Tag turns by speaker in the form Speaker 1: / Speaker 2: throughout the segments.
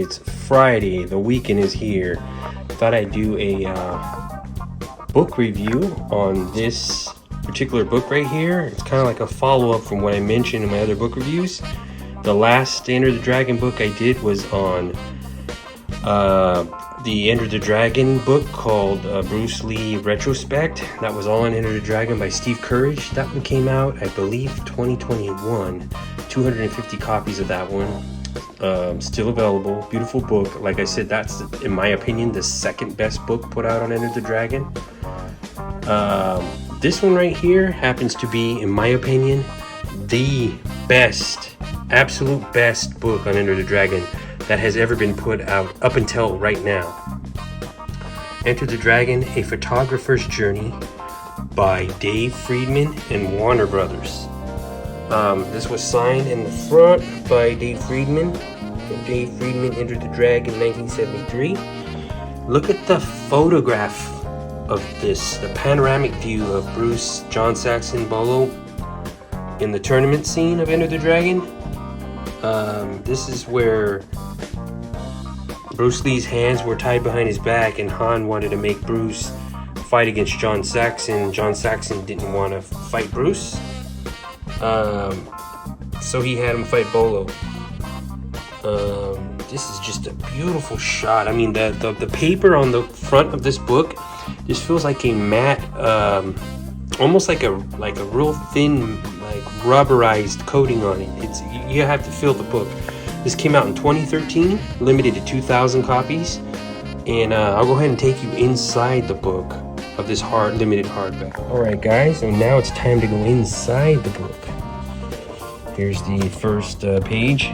Speaker 1: It's Friday, the weekend is here. Thought I'd do a book review on this particular book right here. It's kind of like a follow-up from what I mentioned in my other book reviews. The last Enter the Dragon book I did was on the Enter the Dragon book called Bruce Lee Retrospect. That was all on Enter the Dragon by Steve Courage. That one came out, I believe, 2021. 250 copies of that one. Still available. Beautiful book. Like I said, that's, in my opinion, the second best book put out on Enter the Dragon. This one right here happens to be, in my opinion, the best, absolute best book on Enter the Dragon that has ever been put out up until right now. Enter the Dragon, A Photographer's Journey by Dave Friedman and Warner Brothers. This was signed in the front by Dave Friedman. Dave Friedman Entered the Dragon 1973. Look at the photograph of this, the panoramic view of Bruce, John Saxon, Bolo in the tournament scene of Enter the Dragon. This is where Bruce Lee's hands were tied behind his back and Han wanted to make Bruce fight against John Saxon. John Saxon didn't want to fight Bruce. So he had him fight Bolo. This is just a beautiful shot. I mean, the paper on the front of this book just feels like a matte, almost like a real thin, like rubberized coating on it. It's, you have to feel the book. This came out in 2013, limited to 2,000 copies, and I'll go ahead and take you inside the book of this limited hardback. All right, guys, so now it's time to go inside the book. Here's the first page,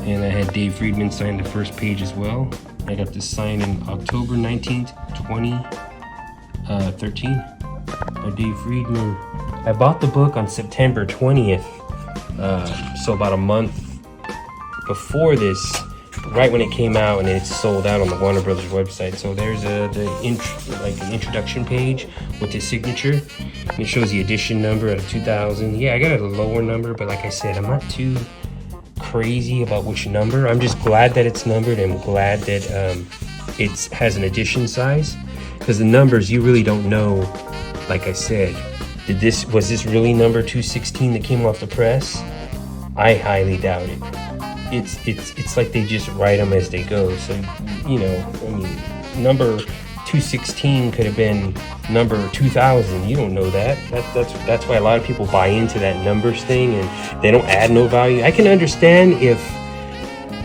Speaker 1: and I had Dave Friedman sign the first page as well. I got this signed in October 19th, 2013 by Dave Friedman. I bought the book on September 20th, so about a month before this, right when it came out, and it's sold out on the Warner Brothers website. So there's an introduction page with his signature. It shows the edition number of 2000. Yeah, I got a lower number, but like I said, I'm not too crazy about which number. I'm just glad that it's numbered. I'm glad that it has an edition size, because the numbers you really don't know. Like I said, was this really number 216 that came off the press? I highly doubt it. It's like they just write them as they go. So, you know, I mean, number 216 could have been number 2000. You don't know that. That's why a lot of people buy into that numbers thing, and they don't add no value. I can understand if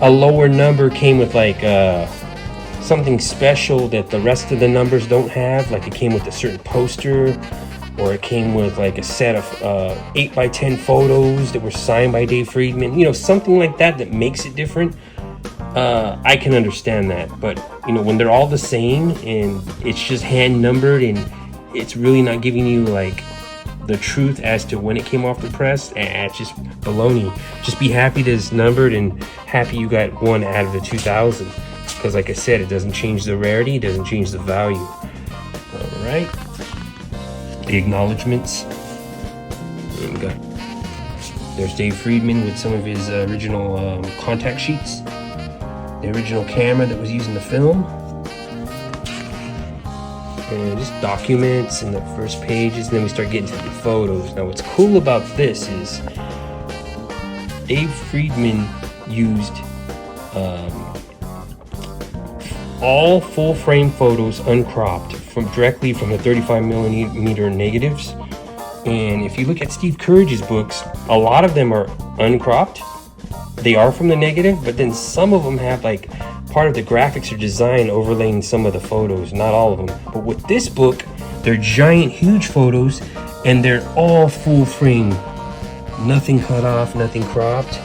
Speaker 1: a lower number came with like something special that the rest of the numbers don't have, like it came with a certain poster, or it came with like a set of 8x10 photos that were signed by Dave Friedman, you know, something like that makes it different. I can understand that, but you know, when they're all the same and it's just hand numbered and it's really not giving you like the truth as to when it came off the press, it's just baloney. Just be happy that it's numbered and happy you got one out of the 2000, because like I said, it doesn't change the rarity, it doesn't change the value. All right. The acknowledgements. There's Dave Friedman with some of his original contact sheets, the original camera that was used in the film, and just documents in the first pages, and then we start getting to the photos. Now what's cool about this is Dave Friedman used all full frame photos uncropped directly from the 35mm negatives. And if you look at Steve Courage's books, a lot of them are uncropped. They are from the negative, but then some of them have like part of the graphics or design overlaying some of the photos, not all of them. But with this book, they're giant, huge photos, and they're all full frame, nothing cut off, nothing cropped.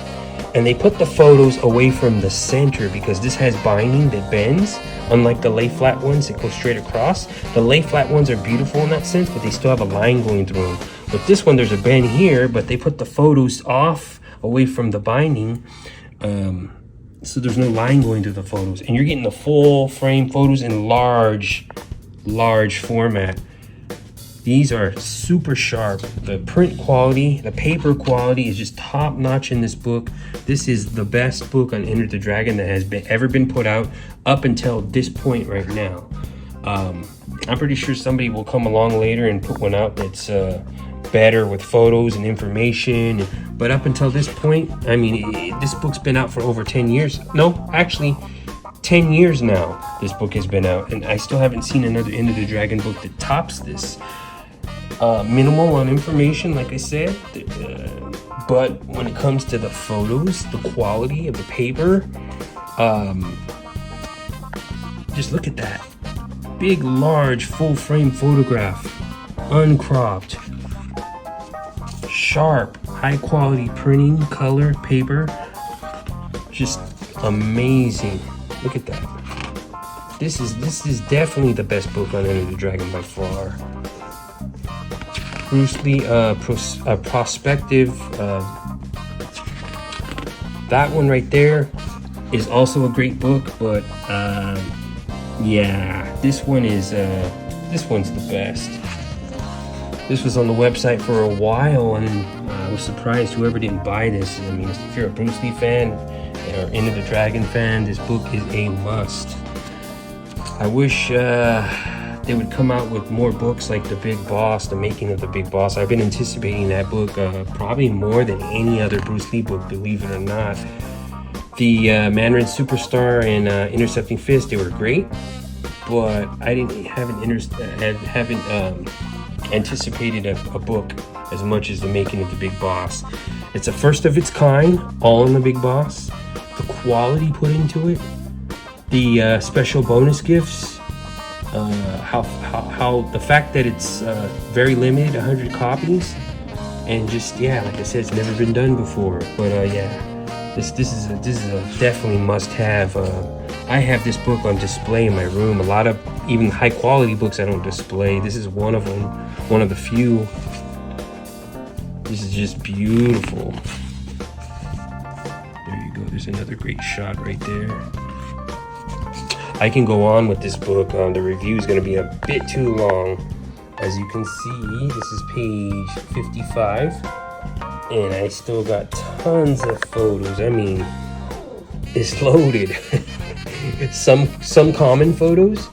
Speaker 1: And they put the photos away from the center because this has binding that bends, unlike the lay flat ones that go straight across. The lay flat ones are beautiful in that sense, but they still have a line going through them. With this one, there's a bend here, but they put the photos off, away from the binding, so there's no line going through the photos. And you're getting the full frame photos in large format. These are super sharp. The print quality, the paper quality is just top notch in this book. This is the best book on Enter the Dragon that has ever been put out up until this point right now. I'm pretty sure somebody will come along later and put one out that's better with photos and information. But up until this point, I mean, this book's been out for over 10 years. No, actually, 10 years now this book has been out, and I still haven't seen another Enter the Dragon book that tops this. Minimal on information, like I said, but when it comes to the photos, the quality of the paper, just look at that. Big, large, full frame photograph, uncropped, sharp, high quality printing, color, paper, just amazing. Look at that. This is definitely the best book on Enter the Dragon by far. Bruce Lee, prospective. That one right there is also a great book, but yeah, this one's the best. This was on the website for a while, and I was surprised whoever didn't buy this. I mean, if you're a Bruce Lee fan or Enter the Dragon fan, this book is a must. I wish they would come out with more books like The Big Boss, The Making of the Big Boss. I've been anticipating that book probably more than any other Bruce Lee book, believe it or not. The Mandarin Superstar and Intercepting Fist, they were great, but I haven't anticipated a book as much as The Making of the Big Boss. It's a first of its kind, all in The Big Boss. The quality put into it, the special bonus gifts, how the fact that it's very limited, 100 copies, and just, yeah, like I said, it's never been done before. But yeah, this is a definitely must have. I have this book on display in my room. A lot of even high quality books I don't display. This is one of them, one of the few. This is just beautiful. There you go. There's another great shot right there. I can go on with this book. The review is going to be a bit too long. As you can see, this is page 55, and I still got tons of photos. I mean, it's loaded. some common photos,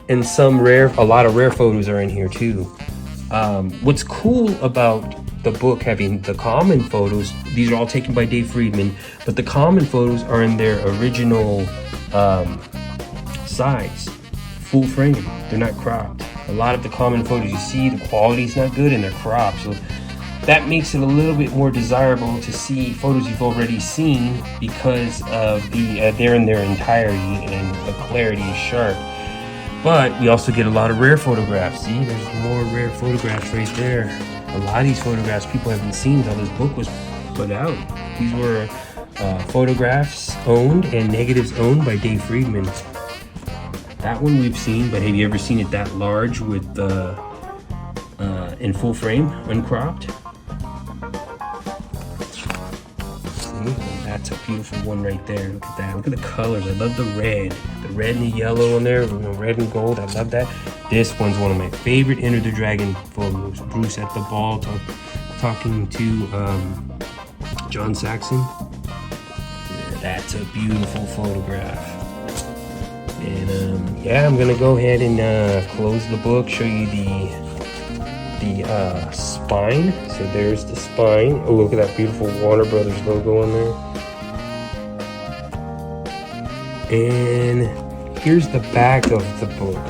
Speaker 1: and a lot of rare photos are in here too. What's cool about the book having the common photos, these are all taken by Dave Friedman, but the common photos are in their original size, full frame. They're not cropped. A lot of the common photos you see, the quality's not good and they're cropped, so that makes it a little bit more desirable to see photos you've already seen because of they're in their entirety and the clarity is sharp. But we also get a lot of rare photographs. See, there's more rare photographs right there. A lot of these photographs people haven't seen until this book was put out. These were photographs owned and negatives owned by Dave Friedman. That one we've seen, but have you ever seen it that large with in full frame, uncropped? See, that's a beautiful one right there. Look at that. Look at the colors. I love the red and the yellow on there, red and gold. I love that. This one's one of my favorite Enter the Dragon photos. Bruce at the ball talking to John Saxon. Yeah, that's a beautiful photograph. And yeah, I'm gonna go ahead and close the book, show you the spine. So there's the spine. Oh, look at that beautiful Warner Brothers logo on there. And here's the back of the book.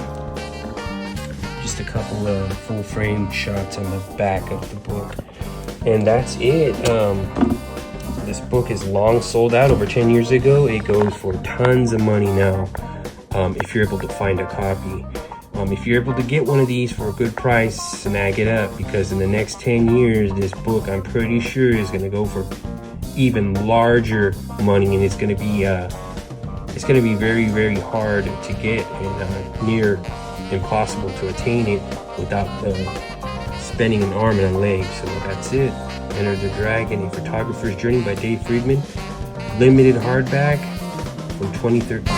Speaker 1: Just a couple of full frame shots on the back of the book. And that's it. This book is long sold out, over 10 years ago. It goes for tons of money now. If you're able to find a copy. If you're able to get one of these for a good price, snag it up, because in the next 10 years, this book, I'm pretty sure, is going to go for even larger money, and it's going to be very, very hard to get and near impossible to attain it without spending an arm and a leg. So that's it. Enter the Dragon, A Photographer's Journey by Dave Friedman. Limited hardback from 2013.